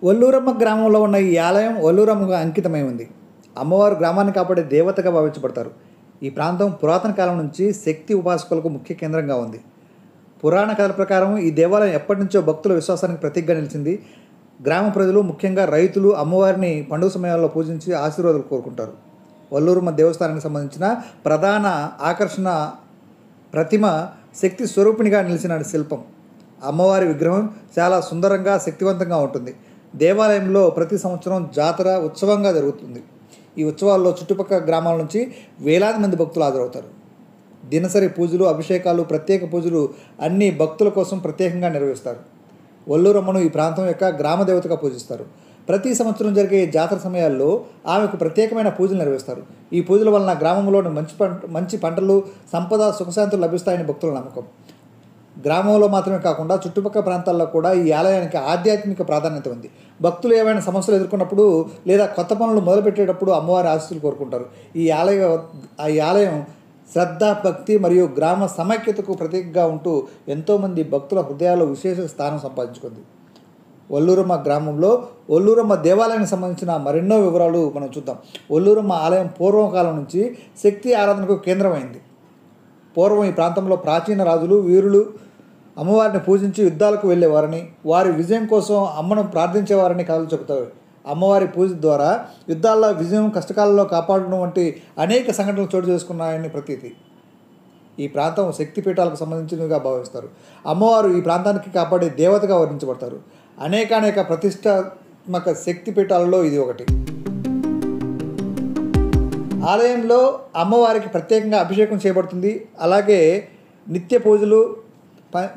ఒల్లూరమ్మ గ్రామంలో ఉన్న ఈ ఆలయం ఒల్లూరమ్మగా అంకితమై ఉంది. అమ్మవారు గ్రామాన్ని కాపాడే దేవతగా భావించబడతారు. ఈ ప్రాంతం పురాతన కాలం నుంచి శక్తి ఉపాసకులకు ముఖ్య కేంద్రంగా ఉంది. పురాణ కథల ప్రకారం ఈ దేవాలయం ఎప్పటి నుంచో భక్తుల విశ్వాసానికి ప్రతీకగా నిలిచింది. గ్రామ ప్రజలు, ముఖ్యంగా రైతులు అమ్మవారిని పండుగ సమయాల్లో పూజించి ఆశీర్వాదాలు కోరుకుంటారు. ఒల్లూరమ్మ దేవస్థానానికి సంబంధించిన ప్రధాన ఆకర్షణ ప్రతిమ శక్తి స్వరూపిణిగా నిలిచిన శిల్పం. అమ్మవారి విగ్రహం చాలా సుందరంగా, శక్తివంతంగా ఉంటుంది. దేవాలయంలో ప్రతి సంవత్సరం జాతర ఉత్సవంగా జరుగుతుంది. ఈ ఉత్సవాల్లో చుట్టుపక్కల గ్రామాల నుంచి వేలాది మంది భక్తులు హాజరవుతారు. దినసరి పూజలు, అభిషేకాలు, ప్రత్యేక పూజలు అన్ని భక్తుల కోసం ప్రత్యేకంగా నిర్వహిస్తారు. ఒల్లూరమ్మను ఈ ప్రాంతం యొక్క గ్రామ దేవతగా పూజిస్తారు. ప్రతి సంవత్సరం జరిగే జాతర సమయాల్లో ఆమెకు ప్రత్యేకమైన పూజలు నిర్వహిస్తారు. ఈ పూజల వలన గ్రామంలోని మంచి పంటలు, సంపద, సుఖశాంతులు లభిస్తాయని భక్తుల నమ్మకం. గ్రామంలో మాత్రమే కాకుండా చుట్టుపక్కల ప్రాంతాల్లో కూడా ఈ ఆలయానికి ఆధ్యాత్మిక ప్రాధాన్యత ఉంది. భక్తులు ఏవైనా సమస్యలు ఎదుర్కొన్నప్పుడు లేదా కొత్త పనులు మొదలుపెట్టేటప్పుడు అమ్మవారి ఆశీస్సులు కోరుకుంటారు. ఈ ఆలయం శ్రద్ధ, భక్తి మరియు గ్రామ సమైక్యతకు ప్రతీకగా ఉంటూ ఎంతోమంది భక్తుల హృదయాల్లో విశేష స్థానం సంపాదించుకుంది. ఒల్లూరమ్మ గ్రామంలో ఒల్లూరమ్మ దేవాలయానికి సంబంధించిన మరెన్నో వివరాలు మనం చూద్దాం. ఒల్లూరమ్మ ఆలయం పూర్వకాలం నుంచి శక్తి ఆరాధనకు కేంద్రమైంది. పూర్వం ఈ ప్రాంతంలో ప్రాచీన రాజులు, వీరులు అమ్మవారిని పూజించి యుద్ధాలకు వెళ్ళేవారని, వారి విజయం కోసం అమ్మను ప్రార్థించేవారని కథలు చెబుతారు. అమ్మవారి పూజ ద్వారా యుద్ధాల్లో విజయం, కష్టకాలంలో కాపాడడం వంటి అనేక సంఘటనలు చోటు చేసుకున్నాయని ప్రతీతి. ఈ ప్రాంతం శక్తిపీఠాలకు సంబంధించినవిగా భావిస్తారు. అమ్మవారు ఈ ప్రాంతానికి కాపాడే దేవతగా వర్ణించబడతారు. అనేక ప్రతిష్టాత్మక శక్తిపీఠాలలో ఇది ఒకటి. ఆలయంలో అమ్మవారికి ప్రత్యేకంగా అభిషేకం చేయబడుతుంది. అలాగే నిత్య పూజలు,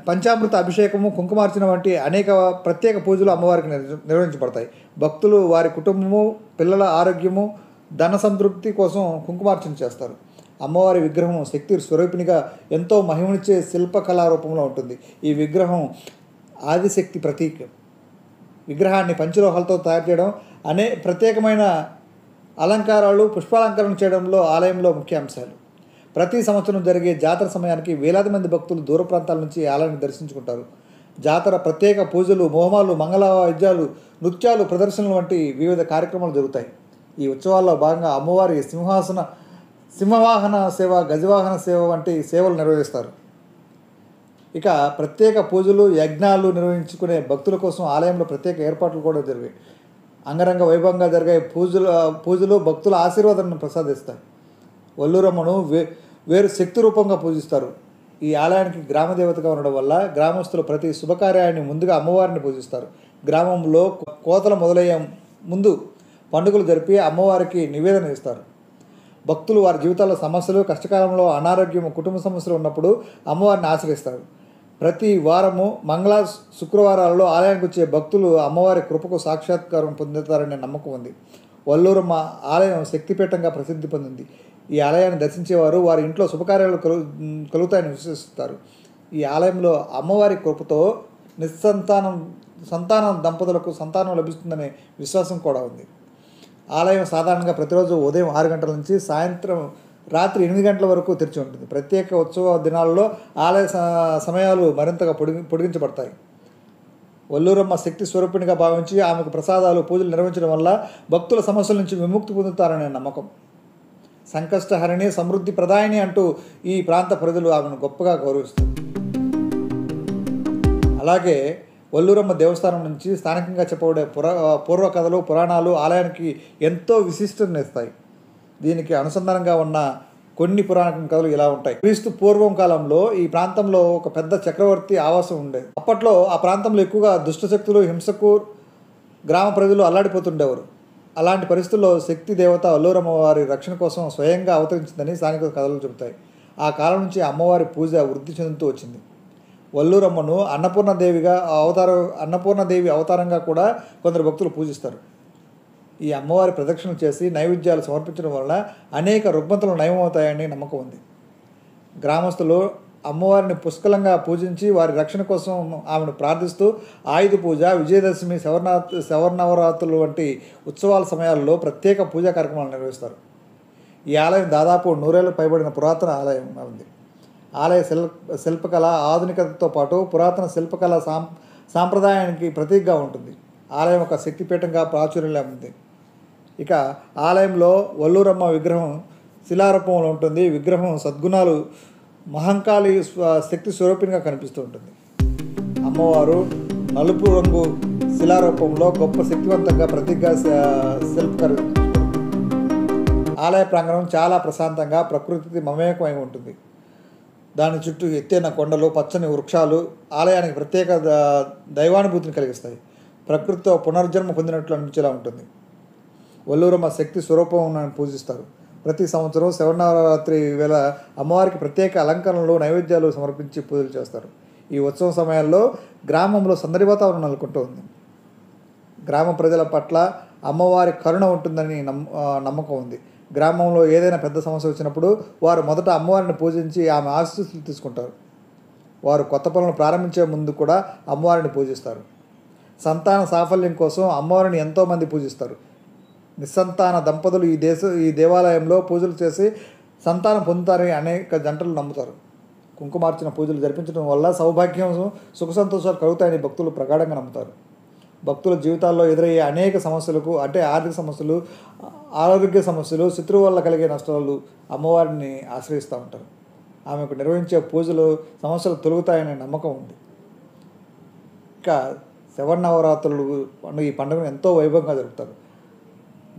పంచామృత అభిషేకము, కుంకుమార్చన వంటి అనేక ప్రత్యేక పూజలు అమ్మవారికి నిర్వహించబడతాయి. భక్తులు వారి కుటుంబము, పిల్లల ఆరోగ్యము, ధన సంతృప్తి కోసం కుంకుమార్చన చేస్తారు. అమ్మవారి విగ్రహం శక్తి స్వరూపిణిగా ఎంతో మహిమనిచ్చే శిల్పకళా రూపంలో ఉంటుంది. ఈ విగ్రహం ఆదిశక్తి ప్రతీక. విగ్రహాన్ని పంచలోహాలతో తయారు చేయడం, ప్రత్యేకమైన అలంకారాలు, పుష్పాలంకరణ చేయడంలో ఆలయంలో ముఖ్య అంశాలు. ప్రతి సంవత్సరం జరిగే జాతర సమయానికి వేలాది మంది భక్తులు దూర ప్రాంతాల నుంచి ఆలయాన్ని దర్శించుకుంటారు. జాతర ప్రత్యేక పూజలు, హోమాలు, మంగళ వాయిద్యాలు, నృత్యాలు, ప్రదర్శనలు వంటి వివిధ కార్యక్రమాలు జరుగుతాయి. ఈ ఉత్సవాల్లో భాగంగా అమ్మవారి సింహవాహన సేవ, గజవాహన సేవ వంటి సేవలు నిర్వహిస్తారు. ఇక ప్రత్యేక పూజలు, యజ్ఞాలు నిర్వహించుకునే భక్తుల కోసం ఆలయంలో ప్రత్యేక ఏర్పాట్లు కూడా జరిగాయి. అంగరంగ వైభవంగా జరిగే పూజలు భక్తుల ఆశీర్వాదాన్ని ప్రసాదిస్తాయి. ఒల్లూరమ్మను వేరు శక్తి రూపంగా పూజిస్తారు. ఈ ఆలయానికి గ్రామదేవతగా ఉండడం వల్ల గ్రామస్తులు ప్రతి శుభకార్యాన్ని ముందుగా అమ్మవారిని పూజిస్తారు. గ్రామంలో కోతలు మొదలయ్యే ముందు పండుగలు జరిపి అమ్మవారికి నివేదన ఇస్తారు. భక్తులు వారి జీవితాల్లో సమస్యలు, కష్టకాలంలో అనారోగ్యం, కుటుంబ సమస్యలు ఉన్నప్పుడు అమ్మవారిని ఆశ్రయిస్తారు. ప్రతి వారము మంగళ, శుక్రవారాల్లో ఆలయానికి వచ్చే భక్తులు అమ్మవారి కృపకు సాక్షాత్కారం పొందుతారనే నమ్మకం ఉంది. ఒల్లూరమ్మ ఆలయం శక్తిపీఠంగా ప్రసిద్ధి పొందింది. ఈ ఆలయాన్ని దర్శించేవారు వారి ఇంట్లో శుభకార్యాలు కలుగుతాయని విశ్వసిస్తారు. ఈ ఆలయంలో అమ్మవారి కృపతో సంతానం దంపతులకు సంతానం లభిస్తుందనే విశ్వాసం కూడా ఉంది. ఆలయం సాధారణంగా ప్రతిరోజు ఉదయం 6 గంటల నుంచి సాయంత్రం రాత్రి 8 గంటల వరకు తెరిచి ఉంటుంది. ప్రత్యేక ఉత్సవ దినాల్లో ఆలయ సమయాలు మరింతగా పొడిగించబడతాయి. ఒల్లూరమ్మ శక్తి స్వరూపిణిగా భావించి ఆమెకు ప్రసాదాలు, పూజలు నిర్వహించడం వల్ల భక్తుల సమస్యల నుంచి విముక్తి పొందుతారనే నమ్మకం. సంకష్టహరిణి, సమృద్ధి ప్రదాయిని అంటూ ఈ ప్రాంత ప్రజలు ఆమెను గొప్పగా గౌరవిస్తారు. అలాగే ఒల్లూరమ్మ దేవస్థానం నుంచి స్థానికంగా చెప్పబడే పూర్వ కథలు, పురాణాలు ఆలయానికి ఎంతో విశిష్టతనిస్తాయి. దీనికి అనుసంధానంగా ఉన్న కొన్ని పురాణ కథలు ఇలా ఉంటాయి. క్రీస్తు పూర్వం కాలంలో ఈ ప్రాంతంలో ఒక పెద్ద చక్రవర్తి ఆవాసం ఉండేది. అప్పట్లో ఆ ప్రాంతంలో ఎక్కువగా దుష్టశక్తులు, హింసకు గ్రామ ప్రజలు అల్లాడిపోతుండేవారు. అలాంటి పరిస్థితుల్లో శక్తి దేవత ఒల్లూరమ్మ వారి రక్షణ కోసం స్వయంగా అవతరించిందని స్థానిక కథలు చెబుతాయి. ఆ కాలం నుంచి అమ్మవారి పూజ వృద్ధి చెందుతూ వచ్చింది. ఒల్లూరమ్మను అన్నపూర్ణదేవి అవతారంగా కూడా కొందరు భక్తులు పూజిస్తారు. ఈ అమ్మవారి ప్రదక్షిణలు చేసి నైవేద్యాలు సమర్పించడం వలన అనేక రుగ్మతలు నయమవుతాయని నమ్మకం ఉంది. గ్రామస్తులు అమ్మవారిని పుష్కలంగా పూజించి వారి రక్షణ కోసం ఆమెను ప్రార్థిస్తూ ఆయుధ పూజ, విజయదశమి, శవర్నవరాత్రులు వంటి ఉత్సవాల సమయాల్లో ప్రత్యేక పూజా కార్యక్రమాలు నిర్వహిస్తారు. ఈ ఆలయం దాదాపు 100 ఏళ్లు పైబడిన పురాతన ఆలయం ఉంది. ఆలయ శిల్పకళ ఆధునికతతో పాటు పురాతన శిల్పకళ సాంప్రదాయానికి ప్రతీకగా ఉంటుంది. ఆలయం ఒక శక్తిపీఠంగా ప్రాచుర్యం ఉంది. ఇక ఆలయంలో వల్లూరమ్మ విగ్రహం శిలారూపంలో ఉంటుంది. విగ్రహం సద్గుణాలు మహంకాళి శక్తి స్వరూపిణిగా కనిపిస్తూ ఉంటుంది. అమ్మవారు నలుపు రంగు శిలారూపంలో గొప్ప శక్తివంతంగా ప్రతీకగా శిల్పకరి. ఆలయ ప్రాంగణం చాలా ప్రశాంతంగా ప్రకృతి మమేకమై ఉంటుంది. దాని చుట్టూ ఎత్తైన కొండలు, పచ్చని వృక్షాలు ఆలయానికి ప్రత్యేక దైవానుభూతిని కలిగిస్తాయి. ప్రకృతితో పునర్జన్మ పొందినట్లు అనిపించేలా ఉంటుంది. వల్లూరమ్మ శక్తి స్వరూపం పూజిస్తారు. ప్రతి సంవత్సరం శరన్నవరాత్రి వేళ అమ్మవారికి ప్రత్యేక అలంకరణలు, నైవేద్యాలు సమర్పించి పూజలు చేస్తారు. ఈ ఉత్సవం సమయాల్లో గ్రామంలో సందడి వాతావరణం నెలకొంటూ ఉంది. గ్రామ ప్రజల పట్ల అమ్మవారి కరుణ ఉంటుందని నమ్మకం ఉంది. గ్రామంలో ఏదైనా పెద్ద సమస్య వచ్చినప్పుడు వారు మొదట అమ్మవారిని పూజించి ఆమె ఆశీస్సులు తీసుకుంటారు. వారు కొత్త పనులు ప్రారంభించే ముందు కూడా అమ్మవారిని పూజిస్తారు. సంతాన సాఫల్యం కోసం అమ్మవారిని ఎంతోమంది పూజిస్తారు. నిస్సంతాన దంపతులు ఈ దేవాలయంలో పూజలు చేసి సంతానం పొందుతారని అనేక జంటలు నమ్ముతారు. కుంకుమార్చన పూజలు జరిపించడం వల్ల సౌభాగ్యం, సుఖ సంతోషాలు కలుగుతాయని భక్తులు ప్రగాఢంగా నమ్ముతారు. భక్తుల జీవితాల్లో ఎదురయ్యే అనేక సమస్యలకు అంటే ఆర్థిక సమస్యలు, ఆరోగ్య సమస్యలు, శత్రువు వల్ల కలిగే నష్టాలు అమ్మవారిని ఆశ్రయిస్తూ ఉంటారు. ఆమెకు నిర్వహించే పూజలు సమస్యలు తొలగుతాయనే నమ్మకం ఉంది. ఇంకా శరన్నవరాత్రులు ఈ పండుగను ఎంతో వైభవంగా జరుపుతారు.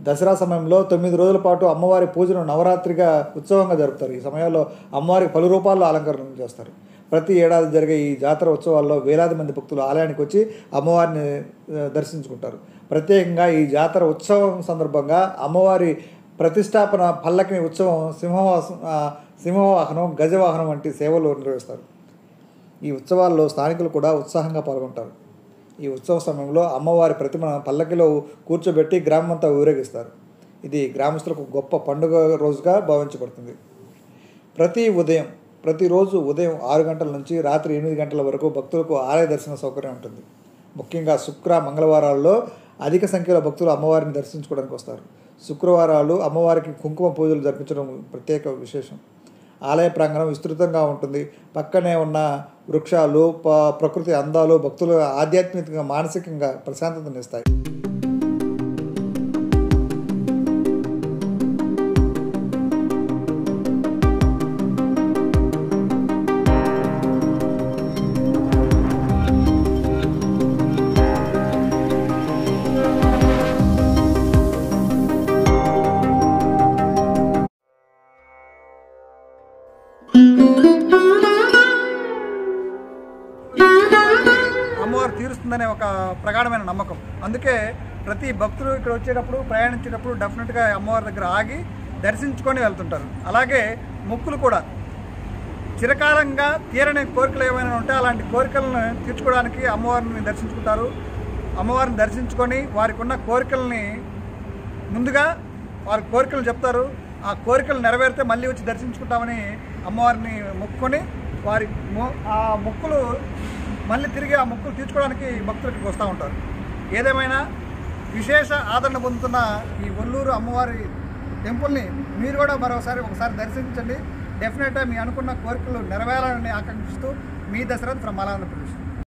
దసరా సమయంలో 9 రోజుల పాటు అమ్మవారి పూజను నవరాత్రిగా ఉత్సవంగా జరుపుతారు. ఈ సమయంలో అమ్మవారికి పలు రూపాల్లో అలంకరణ చేస్తారు. ప్రతి ఏడాది జరిగే ఈ జాతర ఉత్సవాల్లో వేలాది మంది భక్తులు ఆలయానికి వచ్చి అమ్మవారిని దర్శించుకుంటారు. ప్రత్యేకంగా ఈ జాతర ఉత్సవం సందర్భంగా అమ్మవారి ప్రతిష్టాపన, పల్లకిని ఉత్సవం, సింహవాహనం, గజవాహనం వంటి సేవలు నిర్వహిస్తారు. ఈ ఉత్సవాల్లో స్థానికులు కూడా ఉత్సాహంగా పాల్గొంటారు. ఈ ఉత్సవ సమయంలో అమ్మవారి ప్రతిమ పల్లకిలో కూర్చోబెట్టి గ్రామమంతా ఊరేగిస్తారు. ఇది గ్రామస్తులకు గొప్ప పండుగ రోజుగా భావించబడుతుంది. ప్రతిరోజు ఉదయం 6 గంటల నుంచి రాత్రి 8 గంటల వరకు భక్తులకు ఆలయ దర్శన సౌకర్యం ఉంటుంది. ముఖ్యంగా మంగళవారాల్లో అధిక సంఖ్యలో భక్తులు అమ్మవారిని దర్శించుకోవడానికి వస్తారు. శుక్రవారాలు అమ్మవారికి కుంకుమ పూజలు జరిపించడం ప్రత్యేక విశేషం. ఆలయ ప్రాంగణం విస్తృతంగా ఉంటుంది. పక్కనే ఉన్న వృక్షాలు, ప్రకృతి అందాలు భక్తులు ఆధ్యాత్మికంగా, మానసికంగా ప్రశాంతతనిస్తాయి. అమ్మవారు తీరుస్తుందనే ఒక ప్రగాఢమైన నమ్మకం. అందుకే ప్రతి భక్తులు ఇక్కడ వచ్చేటప్పుడు, ప్రయాణించేటప్పుడు డెఫినెట్గా అమ్మవారి దగ్గర ఆగి దర్శించుకొని వెళ్తుంటారు. అలాగే మొక్కులు కూడా చిరకాలంగా తీరని కోరికలు ఏమైనా ఉంటే అలాంటి కోరికలను తీర్చుకోవడానికి అమ్మవారిని దర్శించుకుంటారు. అమ్మవారిని దర్శించుకొని వారికి ఉన్న కోరికల్ని ముందుగా వారి కోరికలు చెప్తారు. ఆ కోరికలు నెరవేరితే మళ్ళీ వచ్చి దర్శించుకుంటామని అమ్మవారిని మొక్కుకొని ఆ మొక్కులు మళ్ళీ తిరిగి ఆ మొక్కులు తీర్చుకోవడానికి భక్తులు ఇక్కడికి వస్తూ ఉంటారు. ఏదేమైనా విశేష ఆదరణ పొందుతున్న ఈ వల్లూరు అమ్మవారి టెంపుల్ని మీరు కూడా ఒకసారి దర్శించండి. డెఫినెట్గా మీ అనుకున్న కోరికలు నెరవేరాలని ఆకాంక్షిస్తూ మీ దశరథ్ ఫ్రమ్ ఆంధ్రప్రదేశ్.